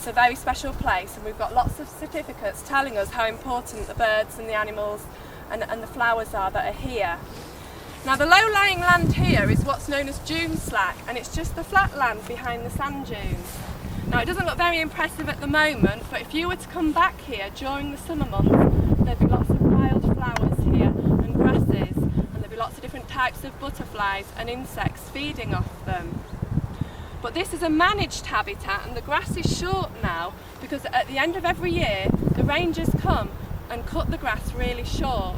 it's a very special place, and we've got lots of certificates telling us how important the birds and the animals and the flowers are that are here. Now the low-lying land here is what's known as dune slack, and it's just the flat land behind the sand dunes. Now it doesn't look very impressive at the moment, but if you were to come back here during the summer months, there'd be lots of wild flowers here and grasses, and there'd be lots of different types of butterflies and insects feeding off them. But this is a managed habitat, and the grass is short now because at the end of every year the rangers come and cut the grass really short.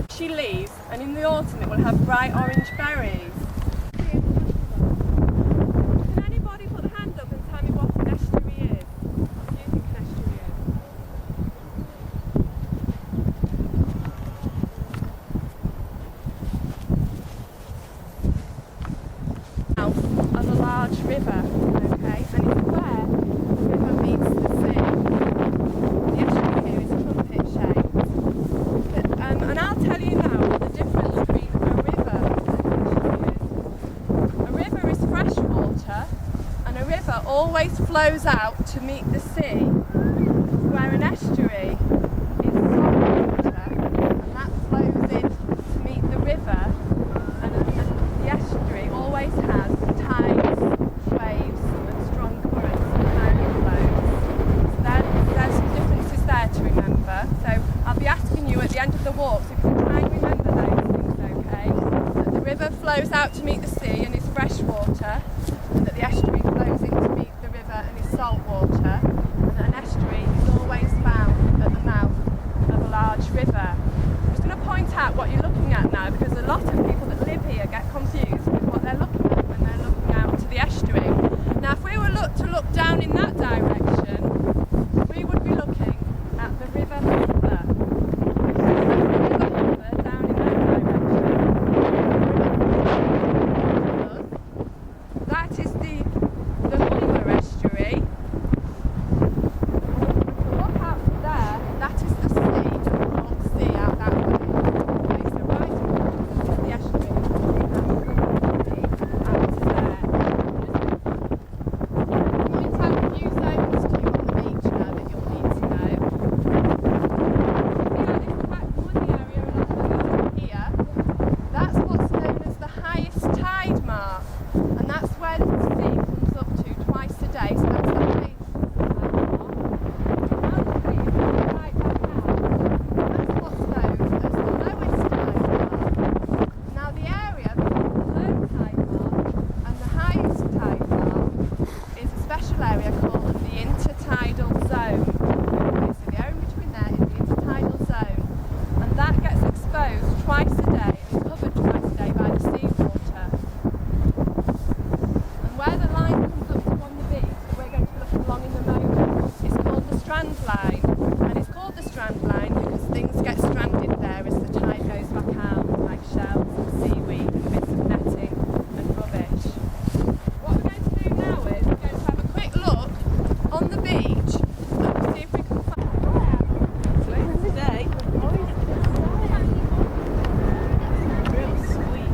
She leaves, and in the autumn it will have bright orange berries. Can anybody put a hand up and tell me what an estuary is? What do you think an estuary is? Mouth of a large river, okay, and it's where the river meets the sea. The estuary here is trumpet shaped. And I'll tell you now what the difference between a river and an estuary is. A river is fresh water, and a river always flows out to meet the sea, where an estuary is salt water, and that flows in to meet the river, and the estuary always has tides, waves, and strong currents and overflows. So there's some differences there to remember. So I'll be asking you at the end of the walk, so if you can try and remember those things, okay? That the river flows out to meet the sea and is fresh water, and that the estuary flows in to meet the river and is salt water, and that an estuary is always found at the mouth of a large river. I'm just going to point out what you're looking at now, because a lot of people that live here get confused with what they're looking at when they're looking out to the estuary. Now if we were to look down in that direction, we would be looking at the River Humber. Down in that direction. That is the Humber estuary. Look out there, that is the sea, the North Sea out that way. Okay, so right across the estuary, out to there. Point out a few zones to you on the beach now that you'll need to know. Yeah, this black muddy area along the here, that's what's known as the highest tide mark, and that's where the sea comes up to twice a day, so that's the highest tide mark. Now the sea is coming right back out, that's what's known as the lowest tide mark. Now the area between the low tide mark and the highest tide mark is a special area called the intertidal zone. Okay, so the area between there is the intertidal zone, and that gets exposed twice a day and covered twice a day by the seawater. And where the line comes up to on the beach that we're going to be looking along in the moment is called the Strand Line, and it's called the Strand Line because things get stranded there as the tide goes back out, like shells and seaweed and bits of netting and rubbish. What we're going to do now is we're going to have a quick look on the beach and see if we can find today. Real sweet.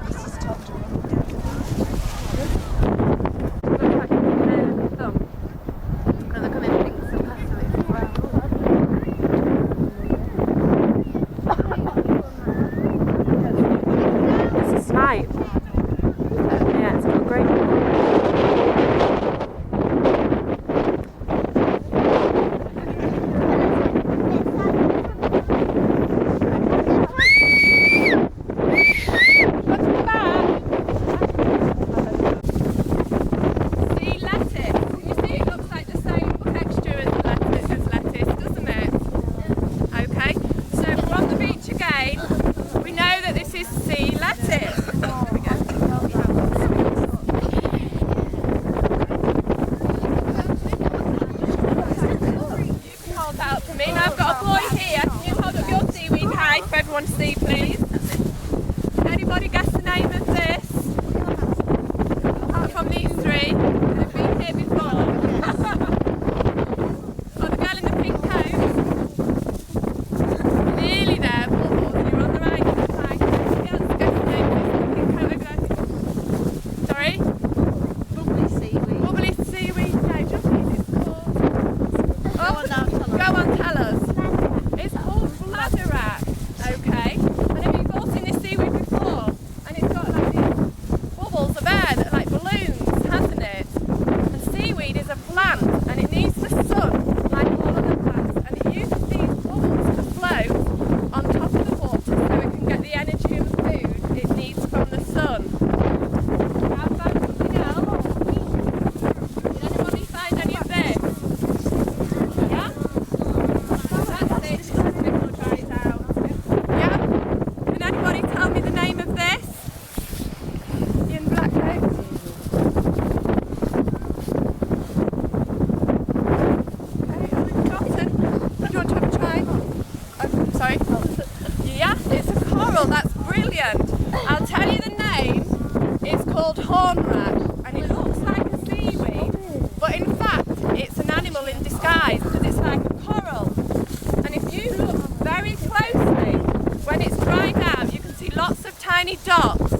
This is top to run down. Looks like a nail of your thumb. And they're coming pinks and pastels as well. It's a snipe. Yeah, it's got great. Sea lettuce. Can you see it looks like the same texture as lettuce, doesn't it? Okay, so if we're on the beach again, we know that this is sea lettuce. There we go. You can hold that up for me. Now I've got a boy here. Can you hold up your seaweed high for everyone to see, please? Can anybody guess the name of this? Apart from these three, they've been here before. Oh, the girl in the pink coat. Nearly there, poor boy. thornrat, and it looks like a seaweed, but in fact it's an animal in disguise because it's like a coral. And if you look very closely, when it's dried out, you can see lots of tiny dots,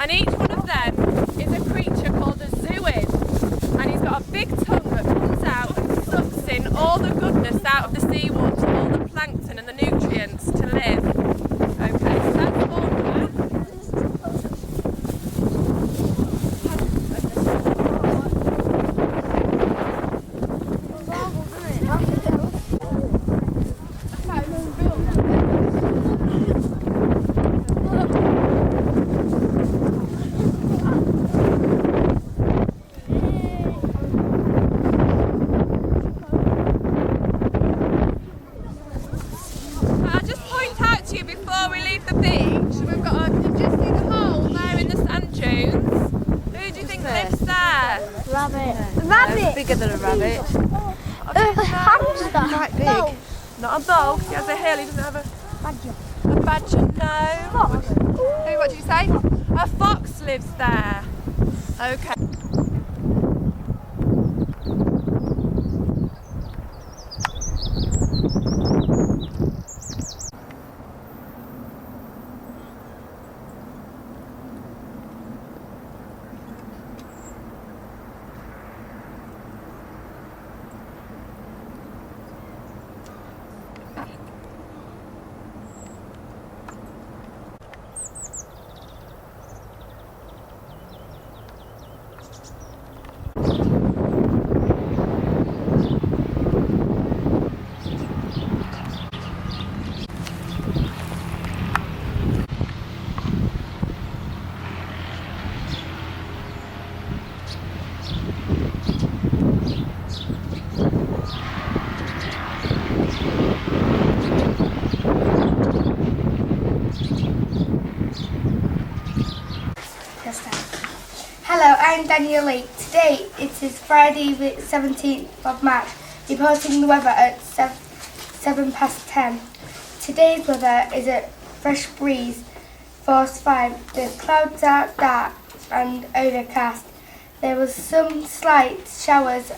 and each one of them is a creature called a zooid, and he's got a big tongue that comes out and sucks in all the goodness out of the seawater, all the plankton and the nutrients to live. Okay, so that's thornrat. Before we leave the beach, we've got you just see the hole there in the sand dunes. Who do you think lives there? Rabbit. Rabbit. Bigger than a rabbit. Hamster. Quite big. No. Not a dog. He has a hill. He doesn't have Badger. a badger. No. Fox. Who? What did you say? A fox lives there. Okay. Hello, I'm Daniel Lee. Today it is Friday the 17th of March, reporting the weather at 10:07. Today's weather is a fresh breeze, force 5. The clouds are dark and overcast. There was some slight showers.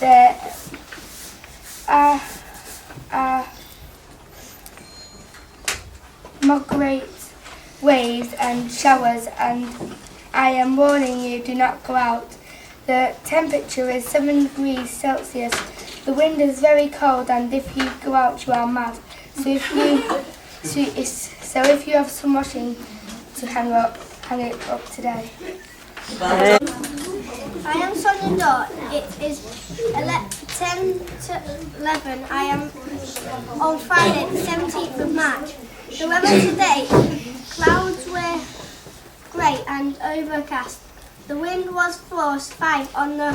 There are moderate waves and showers, and I am warning you, do not go out. The temperature is 7 degrees Celsius. The wind is very cold, and if you go out you are mad. So if you have some washing to hang it up today. I am Sonia Dort. It is 10 to 11. I am on Friday, the 17th of March. The weather today, clouds were grey and overcast. The wind was force 5 on the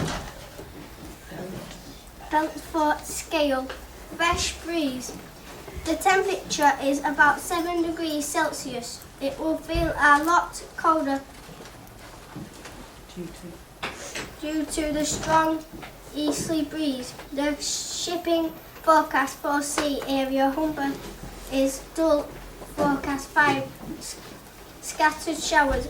Belfort scale. Fresh breeze. The temperature is about 7 degrees Celsius. It will feel a lot colder due to the strong easterly breeze. The shipping forecast for sea area Humber is dull forecast 5 scattered showers.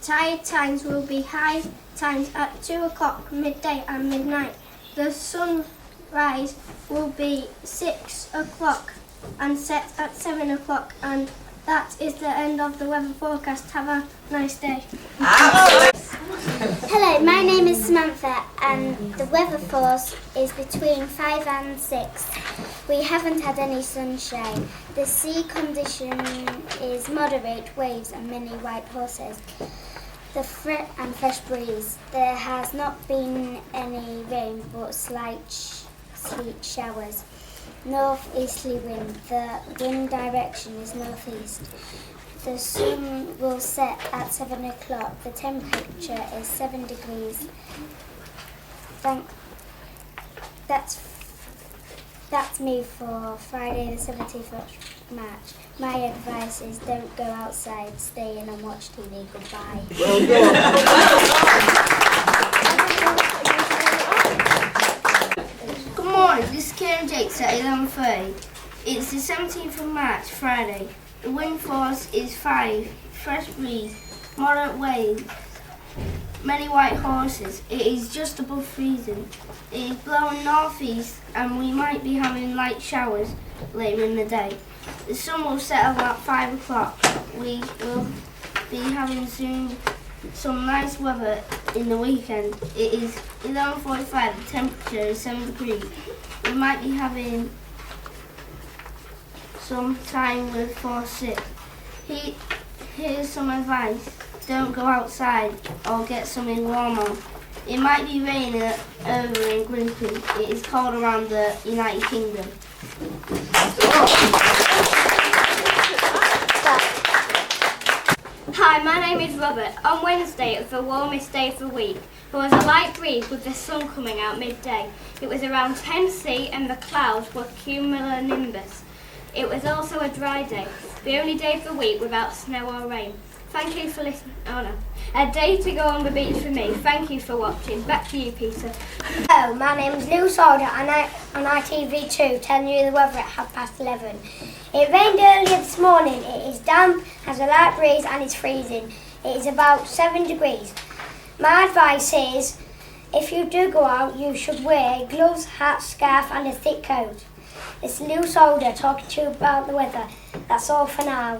Tide times will be high times at 2 o'clock, midday and midnight. The sunrise will be 6 o'clock and set at 7 o'clock, and that is the end of the weather forecast. Have a nice day. Hello, my name is Samantha and the weather force is between 5 and 6. We haven't had any sunshine. The sea condition is moderate waves and many white horses. The fresh breeze. There has not been any rain but slight sleet showers. Northeasterly wind. The wind direction is northeast. The sun will set at 7 o'clock. The temperature is 7 degrees. That's me for Friday the 17th of March. My advice is don't go outside, stay in and watch TV. Goodbye. Good morning, this is Kieran Jakes at 11:30. It's the 17th of March, Friday. The wind force is 5, fresh breeze, moderate waves. many white horses. It is just above freezing. It is blowing northeast and we might be having light showers later in the day. The sun will set about 5 o'clock. We will be having soon some nice weather in the weekend. It is 11:45, the temperature is 7 degrees. We might be having some time with 4-6. Here's some advice. Don't go outside or get something warm on. It might be raining over in Grimsby. It is cold around the United Kingdom. Hi, my name is Robert. On Wednesday, it was the warmest day of the week. There was a light breeze with the sun coming out midday. It was around 10 C and the clouds were cumulonimbus. It was also a dry day, the only day of the week without snow or rain. Thank you for listening. Oh no. A day to go on the beach for me. Thank you for watching. Back to you, Peter. Hello, my name is Lou Solder and I'm on ITV2 telling you the weather at 11:30. It rained earlier this morning. It is damp, has a light breeze and it's freezing. It is about 7 degrees. My advice is, if you do go out, you should wear gloves, hat, scarf and a thick coat. It's Lou Solder talking to you about the weather. That's all for now.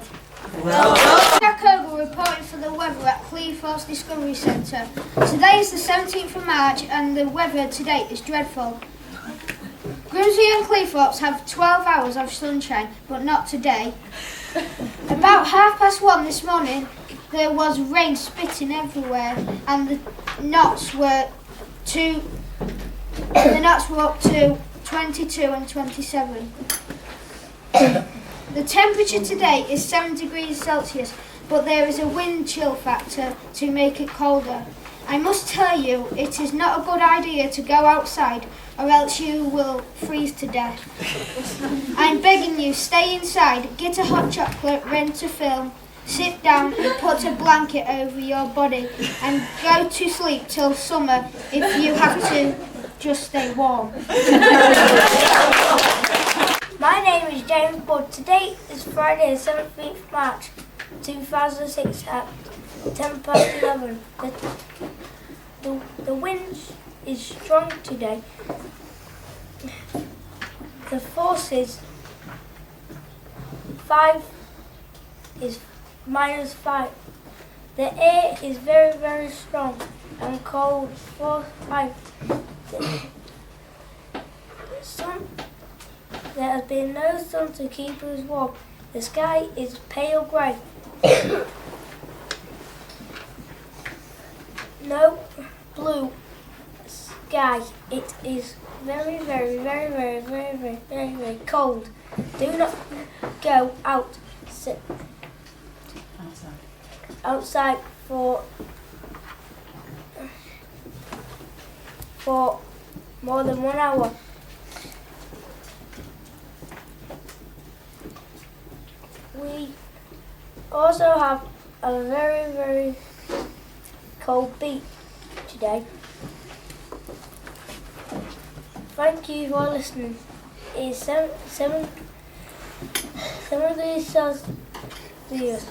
Jack Ogle reporting for the weather at Cleethorpes Discovery Centre. Today is the 17th of March and the weather today is dreadful. Grimsby and Cleethorpes have 12 hours of sunshine, but not today. About 1:30 this morning, there was rain spitting everywhere, and the knots were up to 22 and 27. The temperature today is 7 degrees Celsius, but there is a wind chill factor to make it colder. I must tell you, it is not a good idea to go outside or else you will freeze to death. I'm begging you, stay inside, get a hot chocolate, rent a film, sit down and put a blanket over your body and go to sleep till summer if you have to just stay warm. My name is James Budd. Today is Friday, the 17th of March 2006 at 11:10. The wind is strong today. The force is -5. The air is very, very strong and cold. 4-5. There has been no sun to keep us warm. The sky is pale grey. No blue sky. It is very, very, very, very, very, very, very, very cold. Do not go outside for more than 1 hour. We also have a very, very cold beach today. Thank you for listening. It's 7 degrees Celsius.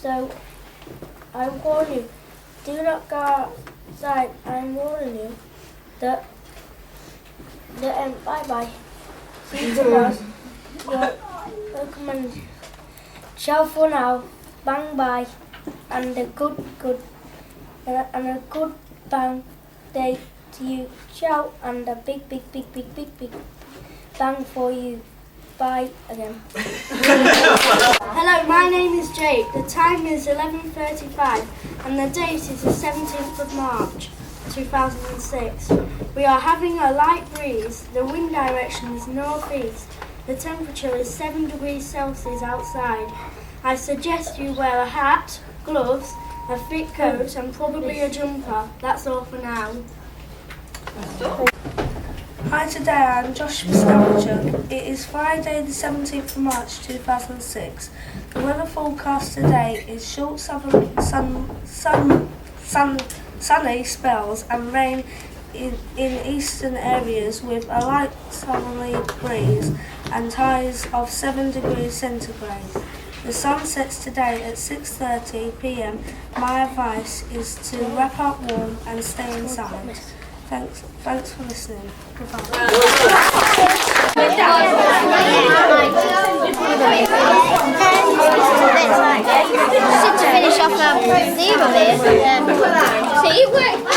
So I warn you, do not go outside. I'm warning you that bye bye. See you tomorrow. Welcome and ciao for now. Bang bye. And a good bang day to you. Ciao and a big bang for you. Bye again. Hello, my name is Jake. The time is 11:35 and the date is the 17th of March 2006. We are having a light breeze. The wind direction is northeast. The temperature is 7 degrees Celsius outside. I suggest you wear a hat, gloves, a thick coat and probably a jumper. That's all for now. Hi, today I'm Josh Pascalchuk. It is Friday the 17th of March 2006. The weather forecast today is short sunny spells and rain in eastern areas with a light southerly breeze and highs of 7 degrees centigrade. The sun sets today at 6:30 p.m. My advice is to wrap up warm and stay inside. Thanks for listening. Goodbye. To finish off our zero here, teamwork.